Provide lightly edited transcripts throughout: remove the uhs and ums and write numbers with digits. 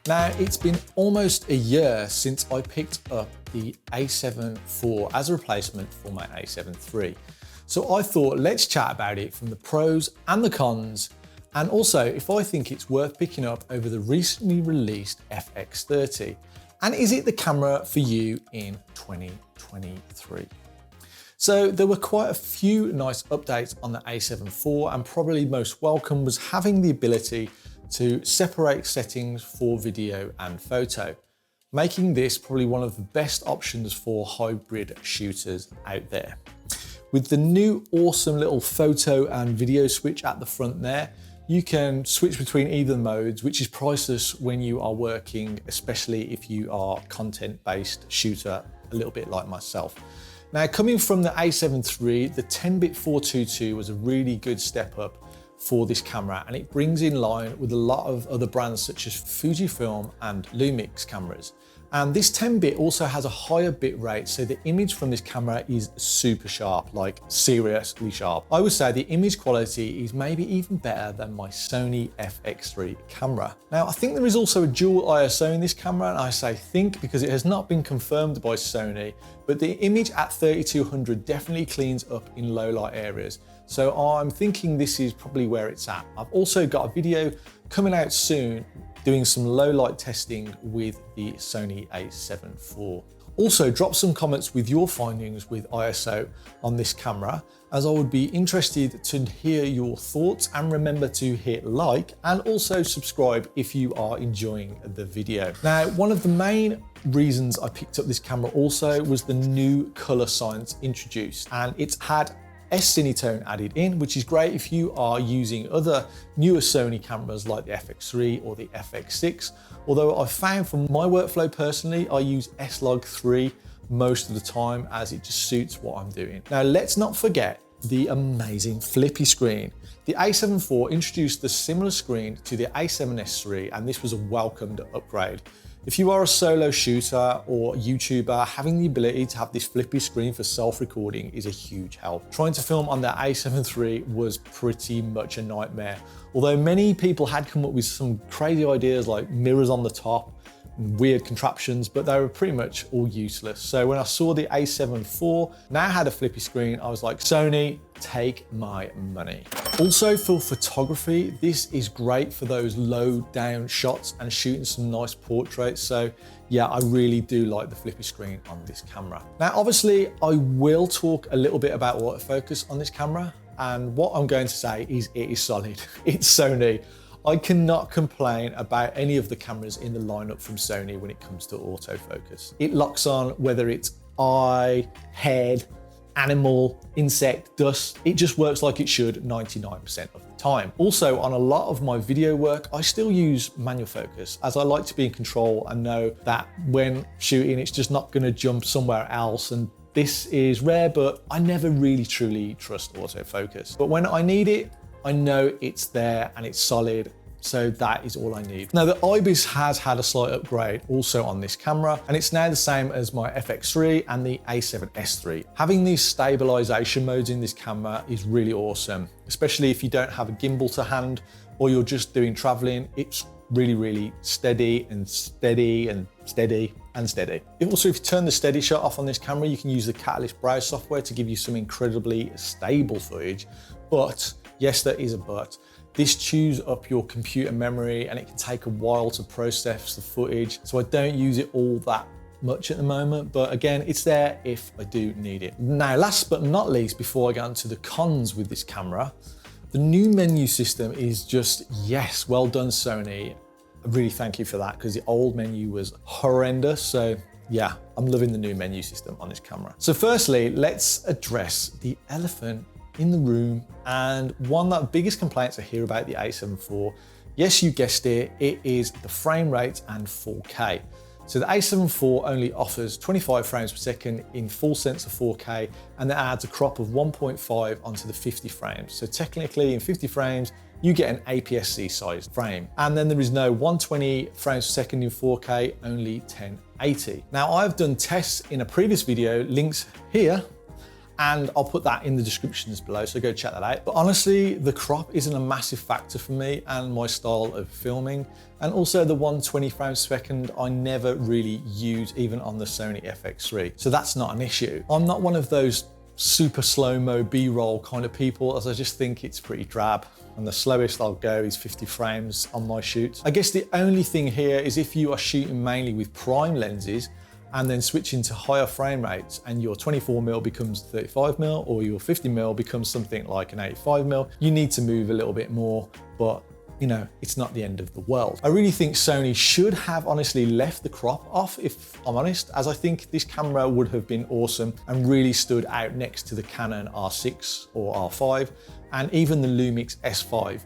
Now, it's been almost a year since I picked up the A7 IV as a replacement for my A7 III. So I thought, let's chat about it from the pros and the cons, and also if I think it's worth picking up over the recently released FX30. And is it the camera for you in 2023? So there were quite a few nice updates on the A7 IV, and probably most welcome was having the ability to separate settings for video and photo, making this probably one of the best options for hybrid shooters out there. With the new awesome little photo and video switch at the front there, you can switch between either modes, which is priceless when you are working, especially if you are content-based shooter, a little bit like myself. Now, coming from the A7 III, the 10-bit 422 was a really good step up for this camera, and it brings in line with a lot of other brands such as Fujifilm and Lumix cameras. And this 10-bit also has a higher bit rate, so the image from this camera is super sharp, like seriously sharp. I would say the image quality is maybe even better than my Sony FX30 camera. Now, I think there is also a dual ISO in this camera, and I say think because it has not been confirmed by Sony, but the image at 3200 definitely cleans up in low light areas. So I'm thinking this is probably where it's at. I've also got a video coming out soon doing some low light testing with the Sony A7 IV. Also, drop some comments with your findings with ISO on this camera, as I would be interested to hear your thoughts, and remember to hit like and also subscribe if you are enjoying the video. Now, one of the main reasons I picked up this camera also was the new color science introduced, and it's had S-Cinetone added in, which is great if you are using other newer Sony cameras like the FX3 or the FX6. Although I've found from my workflow personally, I use S-Log3 most of the time as it just suits what I'm doing. Now, let's not forget the amazing flippy screen. The A7 IV introduced the similar screen to the A7S III, and this was a welcomed upgrade. If you are a solo shooter or YouTuber, having the ability to have this flippy screen for self-recording is a huge help. Trying to film on the A7 III was pretty much a nightmare. Although many people had come up with some crazy ideas like mirrors on the top and weird contraptions, but they were pretty much all useless. So when I saw the A7 IV now had a flippy screen, I was like, Sony, take my money. Also for photography, this is great for those low down shots and shooting some nice portraits. So yeah, I really do like the flippy screen on this camera. Now, obviously I will talk a little bit about autofocus on this camera. And what I'm going to say is it is solid. It's Sony. I cannot complain about any of the cameras in the lineup from Sony when it comes to autofocus. It locks on whether it's eye, head, animal, insect, dust. It just works like it should 99% of the time. Also, on a lot of my video work, I still use manual focus as I like to be in control and know that when shooting, it's just not gonna jump somewhere else. And this is rare, but I never really truly trust autofocus. But when I need it, I know it's there and it's solid. So that is all I need. Now, the IBIS has had a slight upgrade also on this camera, and it's now the same as my FX3 and the A7S III. Having these stabilization modes in this camera is really awesome, especially if you don't have a gimbal to hand or you're just doing traveling. It's really, really steady and steady and steady and steady. Also, if you turn the steady shot off on this camera, you can use the Catalyst browse software to give you some incredibly stable footage. But yes, there is a but. This chews up your computer memory and it can take a while to process the footage. So I don't use it all that much at the moment, but again, it's there if I do need it. Now, last but not least, before I get into the cons with this camera, the new menu system is just, yes, well done, Sony. I really thank you for that, because the old menu was horrendous. So yeah, I'm loving the new menu system on this camera. So firstly, let's address the elephant in the room, and one of the biggest complaints I hear about the A7 IV, yes, you guessed it, it is the frame rate and 4K. So the A7 IV only offers 25 frames per second in full sensor 4K, and that adds a crop of 1.5 onto the 50 frames. So technically in 50 frames, you get an APS-C sized frame. And then there is no 120 frames per second in 4K, only 1080. Now, I've done tests in a previous video, links here, and I'll put that in the descriptions below, so go check that out. But honestly, the crop isn't a massive factor for me and my style of filming. And also the 120 frames per second, I never really use even on the Sony FX3. So that's not an issue. I'm not one of those super slow-mo B-roll kind of people, as I just think it's pretty drab. And the slowest I'll go is 50 frames on my shoots. I guess the only thing here is if you are shooting mainly with prime lenses and then switching to higher frame rates and your 24mm becomes 35mm or your 50mm becomes something like an 85mm, you need to move a little bit more, but you know, it's not the end of the world. I really think Sony should have honestly left the crop off, if I'm honest, as I think this camera would have been awesome and really stood out next to the Canon R6 or R5 and even the Lumix S5.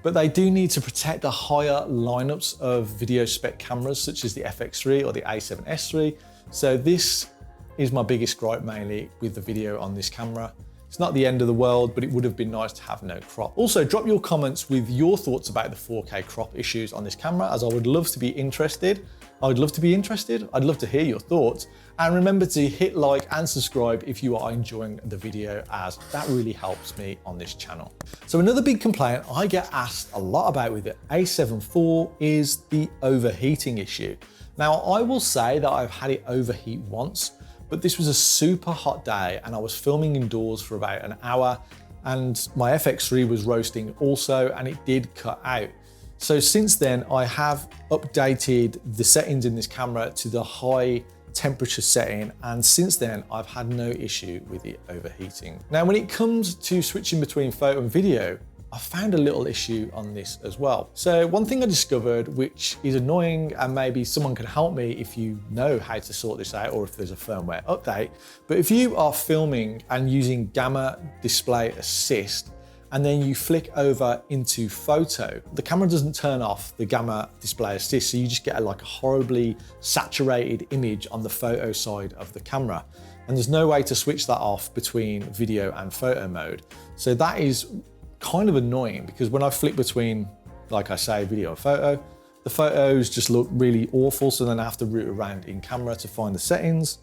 But they do need to protect the higher lineups of video spec cameras such as the FX3 or the A7S3. So this is my biggest gripe mainly with the video on this camera. It's not the end of the world, but it would have been nice to have no crop. Also, drop your comments with your thoughts about the 4K crop issues on this camera, as I would love to be interested. I'd love to hear your thoughts. And remember to hit like and subscribe if you are enjoying the video, as that really helps me on this channel. So another big complaint I get asked a lot about with the A7IV is the overheating issue. Now, I will say that I've had it overheat once, but this was a super hot day and I was filming indoors for about an hour and my FX3 was roasting also, and it did cut out. So since then I have updated the settings in this camera to the high temperature setting, and since then I've had no issue with it overheating. Now when it comes to switching between photo and video, I found a little issue on this as well. So one thing I discovered, which is annoying, and maybe someone can help me if you know how to sort this out or if there's a firmware update, but if you are filming and using Gamma Display Assist and then you flick over into photo, the camera doesn't turn off the Gamma Display Assist, so you just get like a horribly saturated image on the photo side of the camera. And there's no way to switch that off between video and photo mode. So that is kind of annoying, because when I flick between, like I say, video and photo, the photos just look really awful, so then I have to root around in camera to find the settings.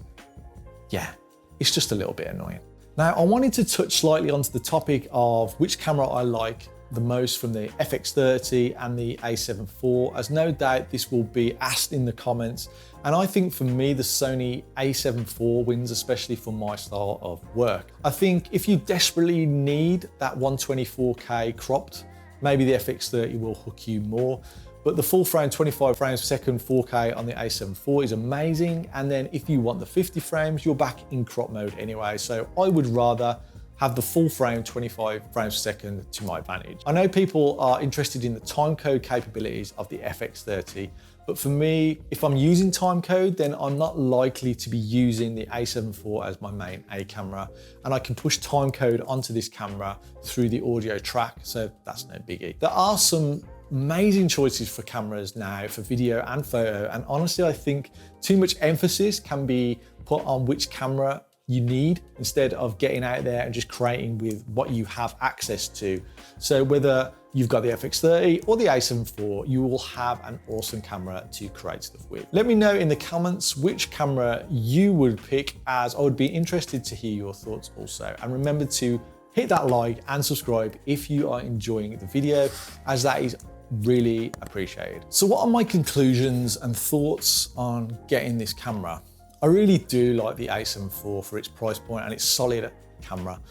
Yeah, it's just a little bit annoying. Now, I wanted to touch slightly onto the topic of which camera I like the most from the FX30 and the A7IV, as no doubt this will be asked in the comments. And I think for me, the Sony A7IV wins, especially for my style of work. I think if you desperately need that 124K cropped, maybe the FX30 will hook you more. But the full frame 25 frames per second 4K on the A7IV is amazing. And then if you want the 50 frames, you're back in crop mode anyway. So I would rather have the full frame 25 frames per second to my advantage. I know people are interested in the timecode capabilities of the FX30, but for me, if I'm using timecode, then I'm not likely to be using the A7IV as my main A camera, and I can push timecode onto this camera through the audio track, so that's no biggie. There are some amazing choices for cameras now for video and photo, and honestly, I think too much emphasis can be put on which camera you need instead of getting out there and just creating with what you have access to. So whether you've got the FX30 or the A7IV, you will have an awesome camera to create stuff with. Let me know in the comments which camera you would pick, as I would be interested to hear your thoughts also. And remember to hit that like and subscribe if you are enjoying the video, as that is really appreciated. So what are my conclusions and thoughts on getting this camera? I really do like the A7IV for its price point and its solid camera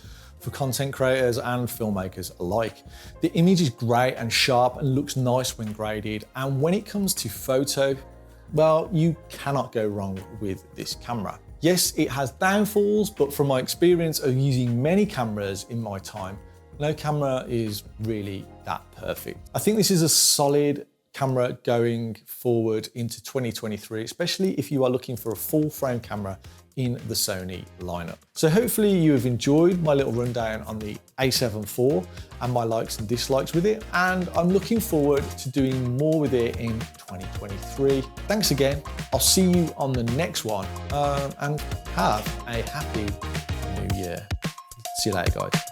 for content creators and filmmakers alike. The image is great and sharp and looks nice when graded. And when it comes to photo, well, you cannot go wrong with this camera. Yes, it has downfalls, but from my experience of using many cameras in my time, no camera is really that perfect. I think this is a solid camera going forward into 2023, especially if you are looking for a full frame camera in the Sony lineup. So hopefully you have enjoyed my little rundown on the A7IV and my likes and dislikes with it, and I'm looking forward to doing more with it in 2023. Thanks again. I'll see you on the next one, and have a happy new year. See you later, guys.